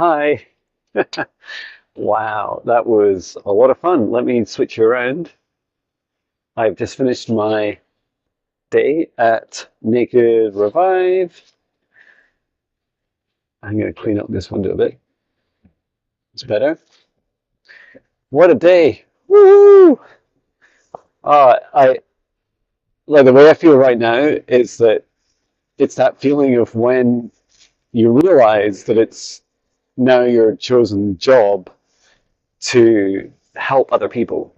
Hi. Wow, that was a lot of fun. Let me switch you around. I've just finished my day at Naked Revive. I'm going to clean up this window a bit. It's better. What a day. Woo! I like the way I feel right now is that it's that feeling of when you realize that it's now your chosen job to help other people,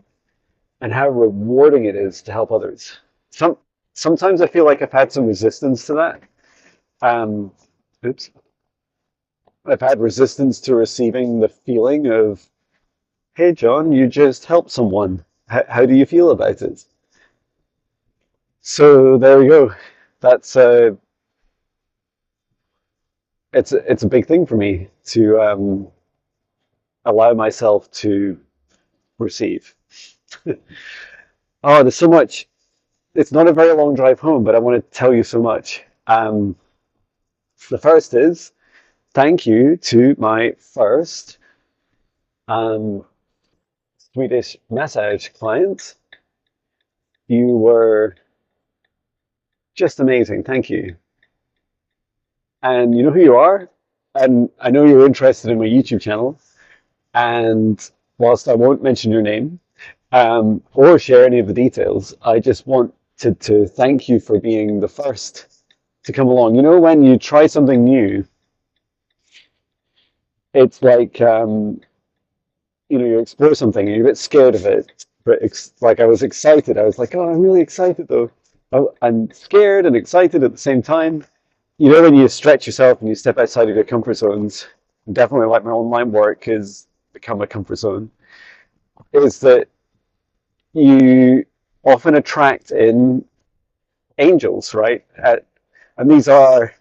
and how rewarding it is to help others. Some Sometimes I feel like I've had some resistance to that. Um, oops, I've had resistance to receiving the feeling of, "Hey, John, you just helped someone. How do you feel about it?" So there we go. That's it's a big thing for me to allow myself to receive. Oh, there's so much. It's not a very long drive home, but I want to tell you so much. The first is thank you to my first um, Swedish massage client. You were just amazing. Thank you. And you know who you are. And I know you're interested in my YouTube channel. And whilst I won't mention your name or share any of the details, I just wanted to thank you for being the first to come along. You know, when you try something new, it's like you explore something and you're a bit scared of it, but like I was excited. I was like, oh, I'm really excited though. I'm scared and excited at the same time. You know, when you stretch yourself and you step outside of your comfort zones, definitely like my online work has become a comfort zone, is that you often attract in angels, right? And these are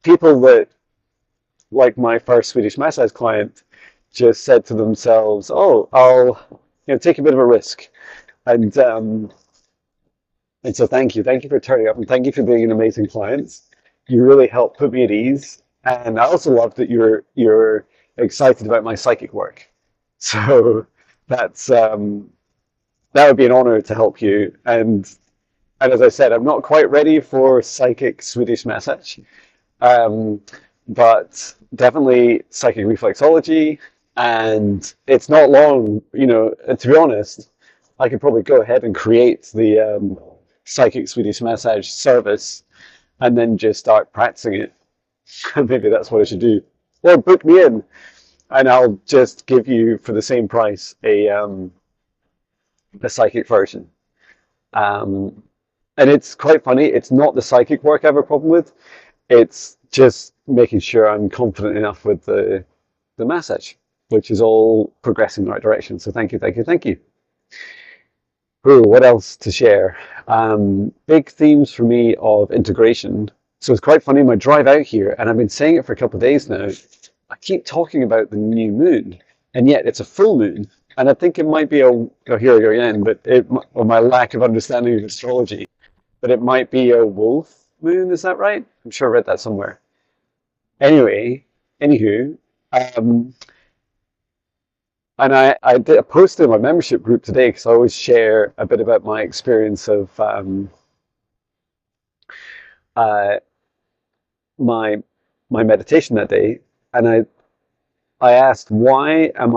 people that, like my first Swedish massage client, just said to themselves, "Oh, I'll take a bit of a risk," and um, and so thank you for turning up, and thank you for being an amazing client. You really helped put me at ease, and I also love that you're excited about my psychic work. So that's that would be an honor to help you. And as I said, I'm not quite ready for psychic Swedish massage, um, but definitely psychic reflexology. And it's not long, to be honest, I could probably go ahead and create the psychic Swedish massage service and then just start practicing it. Maybe that's what I should do. Or book me in and I'll just give you for the same price a psychic version. Um, and it's quite funny. It's not the psychic work I have a problem with. It's just making sure I'm confident enough with the massage, which is all progressing in the right direction. So thank you, thank you, thank you. Ooh, what else to share? Big themes for me of integration. So it's quite funny, my drive out here, and I've been saying it for a couple of days now. I keep talking about the new moon, and yet it's a full moon. And I think it might be oh, here I go again, but or my lack of understanding of astrology, but it might be a wolf moon, is that right? I'm sure I read that somewhere. Anyway, anywho, um, and I did a post in my membership group today because I always share a bit about my experience of uh, my my meditation that day, and I asked um, why am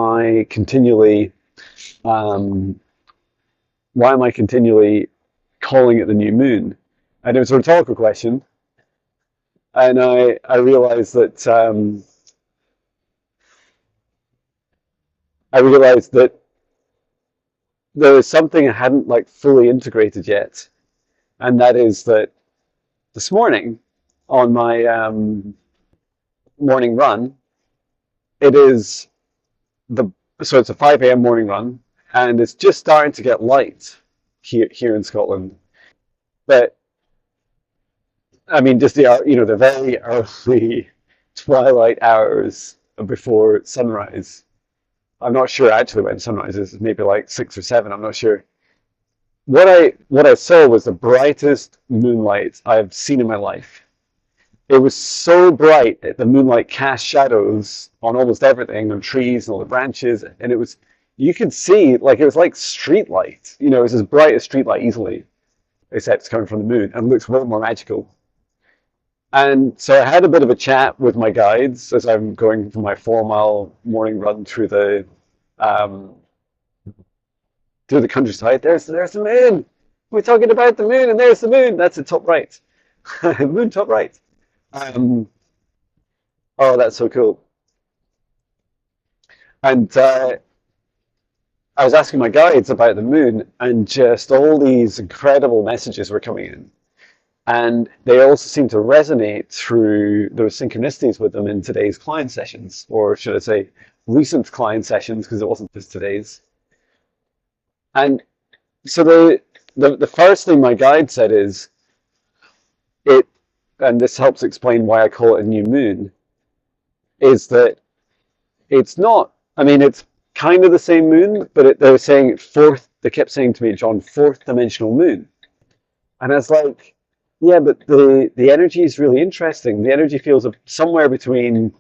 I continually calling it the new moon, and it was a rhetorical question, and I realized that I realized that there was something I hadn't like fully integrated yet, and that is that this morning on my morning run, it is the so it's a 5 a.m. morning run, and it's just starting to get light here in Scotland. But I mean, just the very early twilight hours before sunrise. I'm not sure actually when sunrise is. Maybe like 6 or 7. I'm not sure. What I saw was the brightest moonlight I've seen in my life, it was so bright that the moonlight cast shadows on almost everything, on trees and all the branches, and it was, you could see, like, it was like street light. You know, it was as bright as street light easily, except it's coming from the moon, and looks way more magical. And so I had a bit of a chat with my guides as I'm going for my 4 mile morning run um, through the countryside. There's the moon. We're talking about the moon, and there's the moon. That's the top right, moon top right. Um, oh, that's so cool. And I was asking my guides about the moon, and just all these incredible messages were coming in. And they also seem to resonate through those synchronicities with them in today's client sessions, or should I say, recent client sessions, because it wasn't just today's. And so the first thing my guide said is it, and this helps explain why I call it a new moon, is that it's not. I mean, it's kind of the same moon, but they were saying fourth. They kept saying to me, John, fourth dimensional moon, and I was like, yeah, but the energy is really interesting. The energy feels somewhere between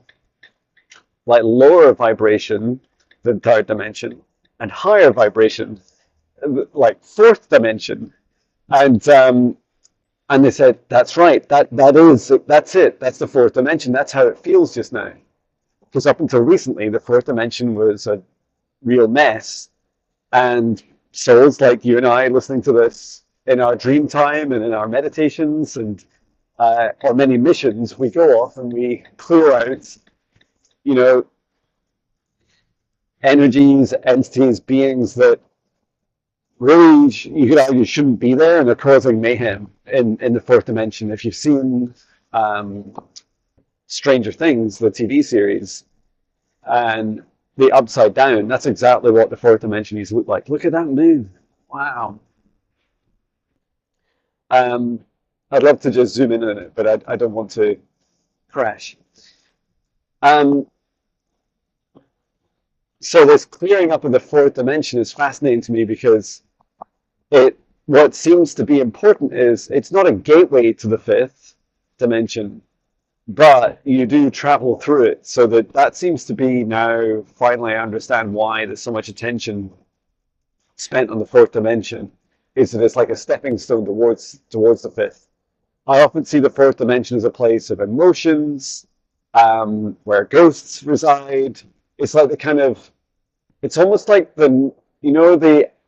like lower vibration, the third dimension, and higher vibration, like fourth dimension. And they said, that's right. That's it. That's the fourth dimension. That's how it feels just now. Because up until recently, the fourth dimension was a real mess. And souls like you and I listening to this in our dream time and in our meditations and or many missions, we go off and we clear out, you know, energies, entities, beings that really you could argue shouldn't be there, and they're causing mayhem in the fourth dimension. If you've seen um, Stranger Things, the TV series, and the Upside Down, that's exactly what the fourth dimension used to look like. Look at that moon. Wow. Um, I'd love to just zoom in on it, but I don't want to crash. Um, so this clearing up of the fourth dimension is fascinating to me because it what seems to be important is it's not a gateway to the fifth dimension, but you do travel through it. So that seems to be now finally I understand why there's so much attention spent on the fourth dimension, is that it's like a stepping stone towards the fifth. I often see the fourth dimension as a place of emotions, where ghosts reside. It's like the kind of, it's almost like the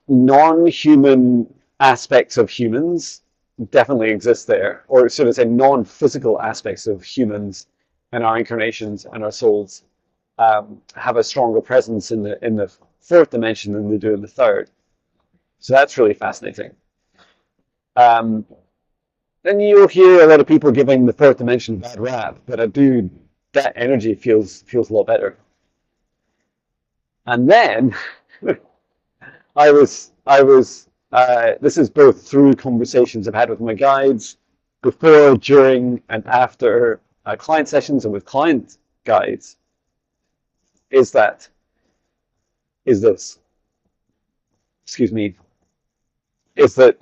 non-human aspects of humans definitely exist there, or should I say non-physical aspects of humans and our incarnations and our souls have a stronger presence in the fourth dimension than they do in the third. So that's really fascinating. Um, and you'll hear a lot of people giving the fourth dimension a bad rap, but that energy feels a lot better. And then this is both through conversations I've had with my guides before, during, and after client sessions and with client guides, is this, excuse me, is that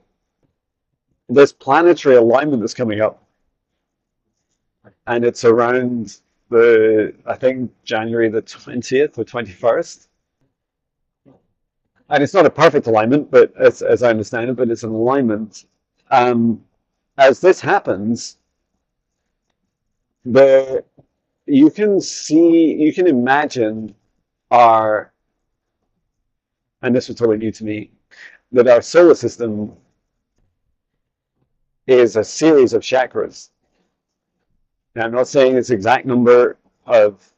this planetary alignment that's coming up, and it's around I think January the 20th or 21st. And it's not a perfect alignment, but as I understand it, but it's an alignment. As this happens, you can imagine and this was totally new to me, that our solar system is a series of chakras. Now, I'm not saying it's the exact number of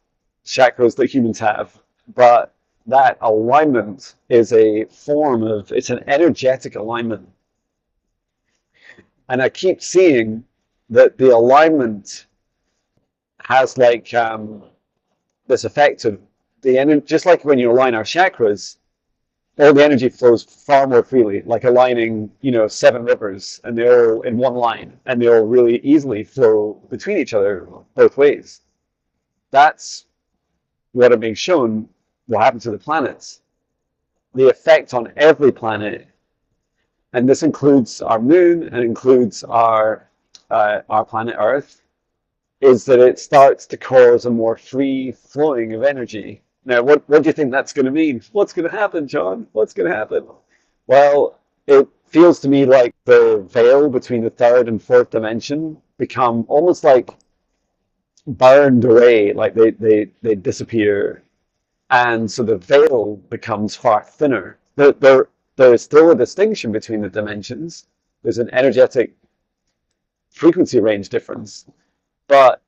chakras that humans have, but that alignment is it's an energetic alignment. And I keep seeing that the alignment has like this effect of the energy, just like when you align our chakras, all the energy flows far more freely, like aligning, 7 rivers, and they're all in one line, and they all really easily flow between each other both ways. That's what I'm being shown will happen to the planets. The effect on every planet, and this includes our moon and includes our planet Earth, is that it starts to cause a more free flowing of energy. Now, what do you think that's going to mean? What's going to happen, John? What's going to happen? Well, it feels to me like the veil between the third and fourth dimension become almost like burned away, like they disappear. And so the veil becomes far thinner. There's still a distinction between the dimensions. There's an energetic frequency range difference, but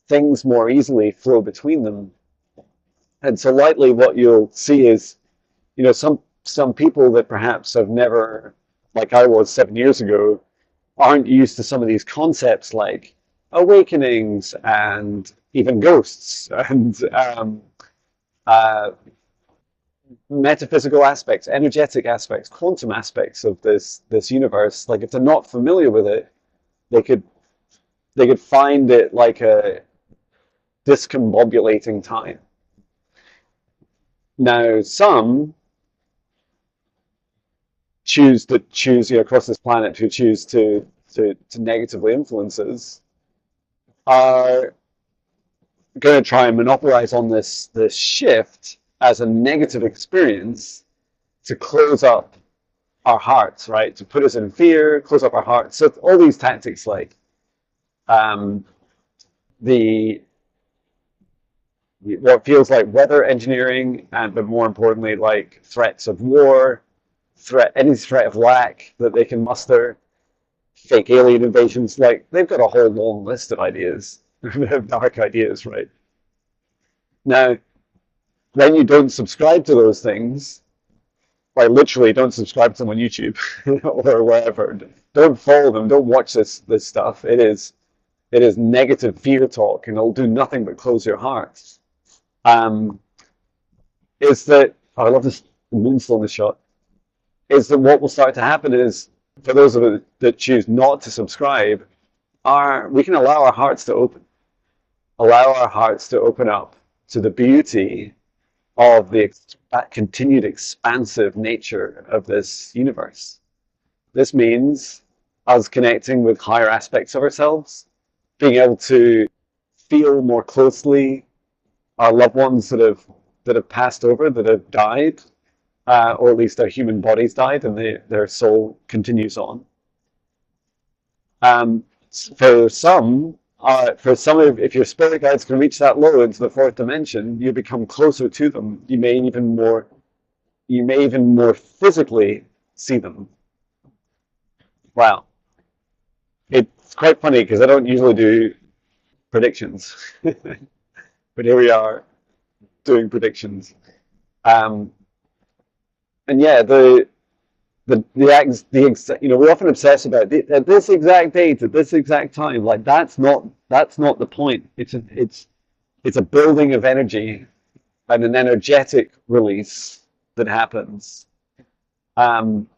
things more easily flow between them. And so likely what you'll see is, some people that perhaps have never, like I was 7 years ago, aren't used to some of these concepts like awakenings and even ghosts and uh, metaphysical aspects, energetic aspects, quantum aspects of this universe. Like if they're not familiar with it, they could they could find it like a discombobulating time. Now, some choose across this planet who choose to negatively influence us are going to try and monopolize on this shift as a negative experience to close up our hearts, right? To put us in fear, close up our hearts. So all these tactics like um, the what feels like weather engineering, and but more importantly, like threats of war, any threat of lack that they can muster, fake alien invasions. Like they've got a whole long list of ideas, dark ideas, right? Now, when you don't subscribe to those things, like literally don't subscribe to them on YouTube or wherever. Don't follow them. Don't watch this stuff. It is negative fear talk, and it'll do nothing but close your heart. Um, is that I love this moon slowness shot? Is that what will start to happen is for those of us that choose not to subscribe, we can allow our hearts to open, up to the beauty of that continued expansive nature of this universe. This means us connecting with higher aspects of ourselves, being able to feel more closely our loved ones that have passed over, that have died, or at least their human bodies died, and their soul continues on. Um, for some, if your spirit guides can reach that low into the fourth dimension, you become closer to them. You may even more physically see them. Wow, it's quite funny because I don't usually do predictions, but here we are doing predictions. Um, and yeah, we often obsess about at this exact date, at this exact time. Like that's not the point. It's a building of energy and an energetic release that happens. Um,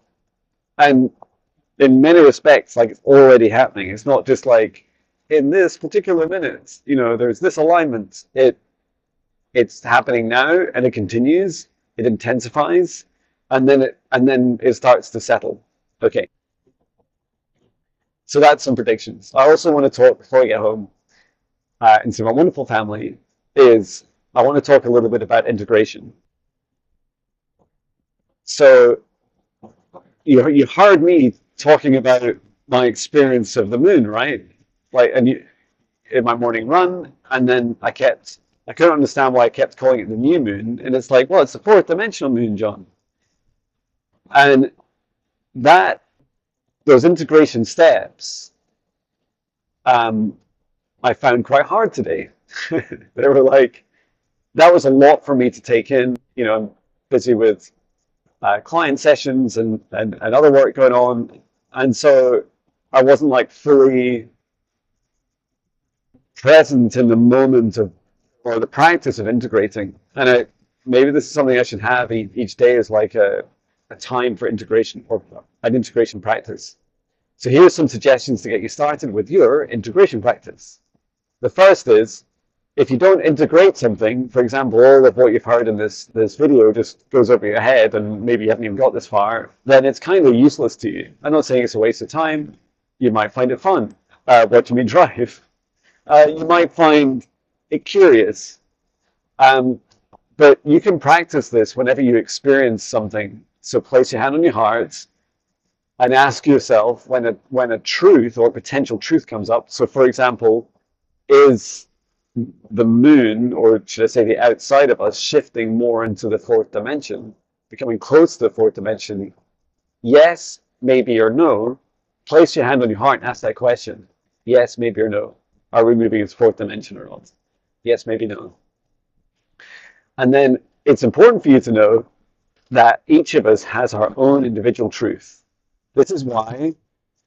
and in many respects, like it's already happening. It's not just like in this particular minute, there's this alignment. It's happening now, and it continues. It intensifies, and then it starts to settle. Okay, so that's some predictions. I also want to talk before I get home, and to my wonderful family, is I want to talk a little bit about integration. So you heard me talking about my experience of the moon, right? Like, in my morning run, and then I couldn't understand why I kept calling it the new moon, and it's like, well, it's the fourth dimensional moon, John. And that those integration steps, um, I found quite hard today. They were like, that was a lot for me to take in. I'm busy with client sessions and other work going on, and so I wasn't like fully present in the moment of or the practice of integrating. And maybe this is something I should have each day is like a time for integration or an integration practice. So here's some suggestions to get you started with your integration practice. The first is, if you don't integrate something, for example, all of what you've heard in this video just goes over your head and maybe you haven't even got this far, then it's kind of useless to you. I'm not saying it's a waste of time. You might find it fun watching me drive. You might find it curious, um, but you can practice this whenever you experience something. So place your hand on your heart and ask yourself when a truth or potential truth comes up. So, for example, is the moon, or should I say the outside of us, shifting more into the fourth dimension, becoming close to the fourth dimension? Yes, maybe, or no. Place your hand on your heart and ask that question. Yes, maybe, or no. Are we moving into fourth dimension or not? Yes, maybe, no. And then it's important for you to know that each of us has our own individual truth. This is why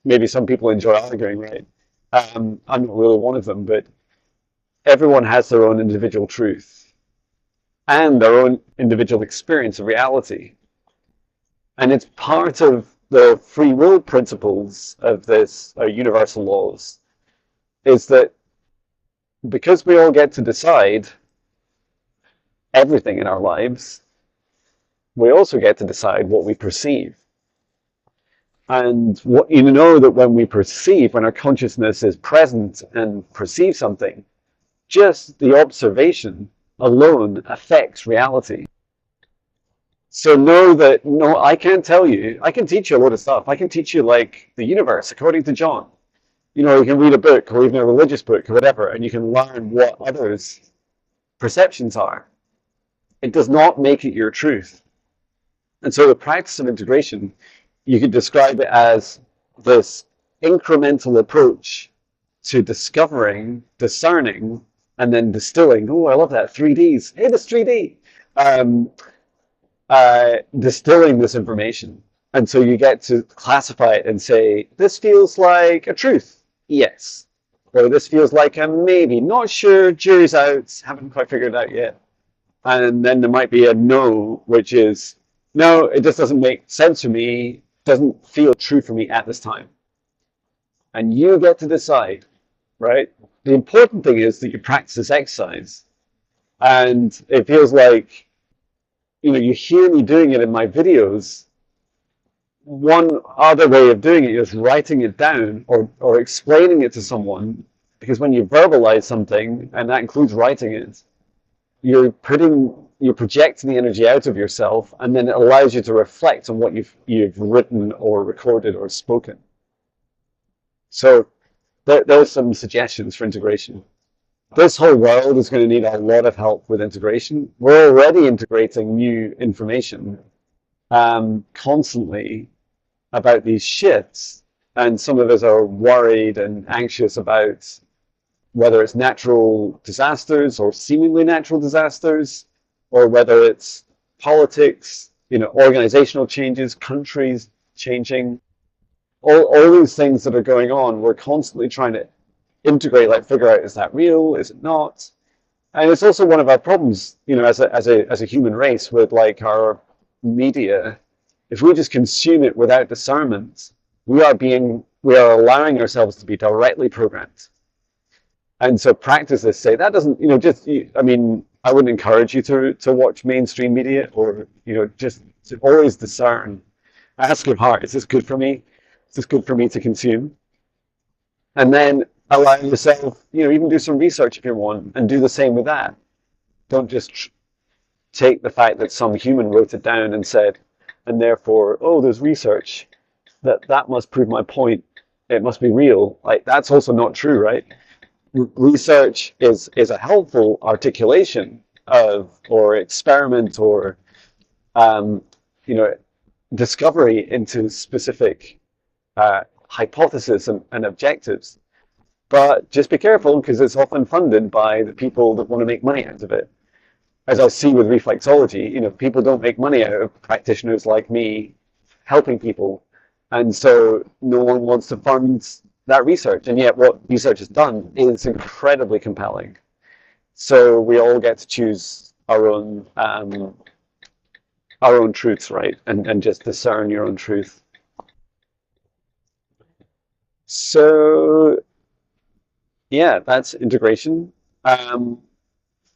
maybe some people enjoy arguing, right? I'm not really one of them, but everyone has their own individual truth and their own individual experience of reality. And it's part of the free will principles of this universal laws is that because we all get to decide everything in our lives, we also get to decide what we perceive. And what you know that when we perceive, when our consciousness is present and perceives something, just the observation alone affects reality. So know that, no, I can't tell you. I can teach you a lot of stuff. I can teach you like the universe according to John. You know, you can read a book or even a religious book or whatever, and you can learn what others' perceptions are. It does not make it your truth. And so the practice of integration, you could describe it as this incremental approach to discovering, discerning, and then distilling. Oh, I love that. 3Ds. Hey, this 3D. Distilling this information. And so you get to classify it and say, this feels like a truth. Yes. Or this feels like a maybe. Not sure. Jury's out. Haven't quite figured it out yet. And then there might be a no, which is, no, it just doesn't make sense for me. Doesn't feel true for me at this time. And you get to decide, right? The important thing is that you practice this exercise. And it feels like, you know, you hear me doing it in my videos. One other way of doing it is writing it down or explaining it to someone. Because when you verbalize something, and that includes writing it, you're projecting the energy out of yourself, and then it allows you to reflect on what you've written or recorded or spoken. So there's some suggestions for integration. This whole world is going to need a lot of help with integration. We're already integrating new information constantly about these shifts, and some of us are worried and anxious about whether it's natural disasters or seemingly natural disasters, or whether it's politics, you know, organizational changes, countries changing, all these things that are going on. We're constantly trying to integrate, like figure out, is that real? Is it not? And it's also one of our problems, you know, as a human race with like our media. If we just consume it without discernment, we are allowing ourselves to be directly programmed. And so practice this. Say that doesn't, you know, I mean, I wouldn't encourage you to watch mainstream media, or, you know, just to always discern. Ask your heart, is this good for me? Is this good for me to consume? And then allow yourself, you know, even do some research if you want, and do the same with that. Don't just take the fact that some human wrote it down and said, and therefore, oh, there's research, that must prove my point. It must be real. Like, that's also not true, right? Research is a helpful articulation of, or experiment, or you know, discovery into specific hypotheses and objectives. But just be careful, because it's often funded by the people that want to make money out of it. As I see with reflexology, you know, people don't make money out of practitioners like me helping people, and so no one wants to fund that research. And yet, what research has done is incredibly compelling. So we all get to choose our own truths, right? And just discern your own truth. So yeah, that's integration. I'm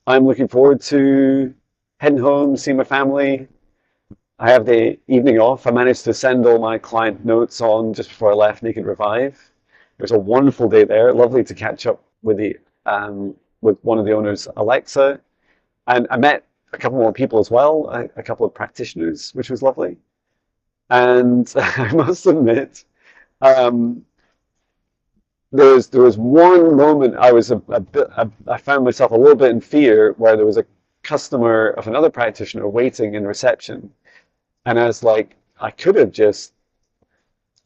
looking forward to heading home, seeing my family. I have the evening off. I managed to send all my client notes on just before I left Naked Revive. It was a wonderful day there. Lovely to catch up with the with one of the owners, Alexa, and I met a couple more people as well, a couple of practitioners, which was lovely. And I must admit, um, there was one moment I was a bit I found myself a little bit in fear where there was a customer of another practitioner waiting in reception, and I was like, I could have just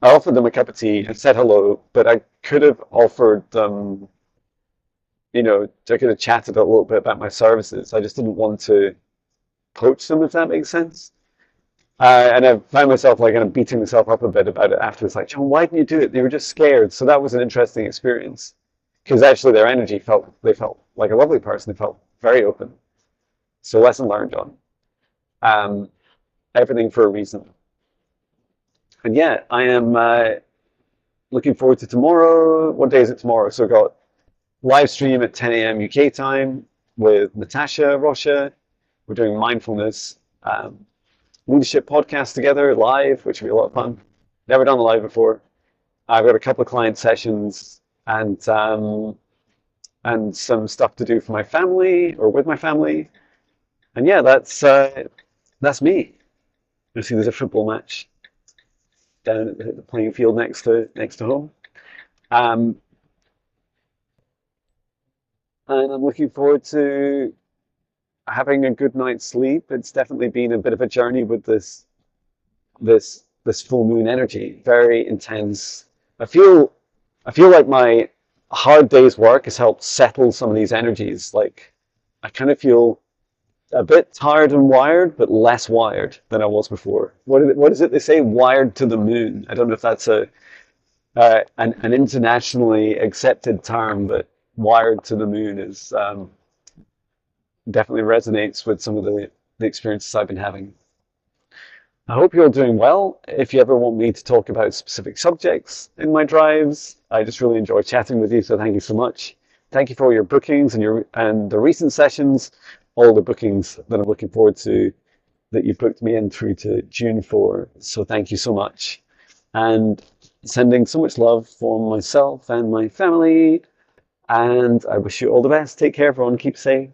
I offered them a cup of tea and said hello, but I could have offered them, I could have chatted a little bit about my services. I just didn't want to poach them, if that makes sense. And I found myself like kind of beating myself up a bit about it afterwards. Like, John, why didn't you do it? They were just scared. So that was an interesting experience because actually their energy they felt like a lovely person. They felt very open. So lesson learned, John. Um, Everything for a reason. And yeah, I am looking forward to tomorrow. What day is it tomorrow? So I've got live stream at 10 a.m. UK time with Natasha Rocha. We're doing mindfulness leadership podcast together live, which will be a lot of fun. Never done a live before. I've got a couple of client sessions and some stuff to do for my family or with my family. And yeah, that's me. You see, there's a football match down at the playing field next to home. Um, and I'm looking forward to having a good night's sleep. It's definitely been a bit of a journey with this full moon energy, very intense. I feel like my hard day's work has helped settle some of these energies. Like I kind of feel a bit tired and wired, but less wired than I was before. What is it they say? Wired to the moon. I don't know if that's an internationally accepted term, but wired to the moon is definitely resonates with some of the experiences I've been having. I hope you're doing well. If you ever want me to talk about specific subjects in my drives, I just really enjoy chatting with you, so thank you so much. Thank you for all your bookings and the recent sessions, all the bookings that I'm looking forward to that you booked me in through to June for. So thank you so much. And sending so much love for myself and my family. And I wish you all the best. Take care, everyone. Keep safe.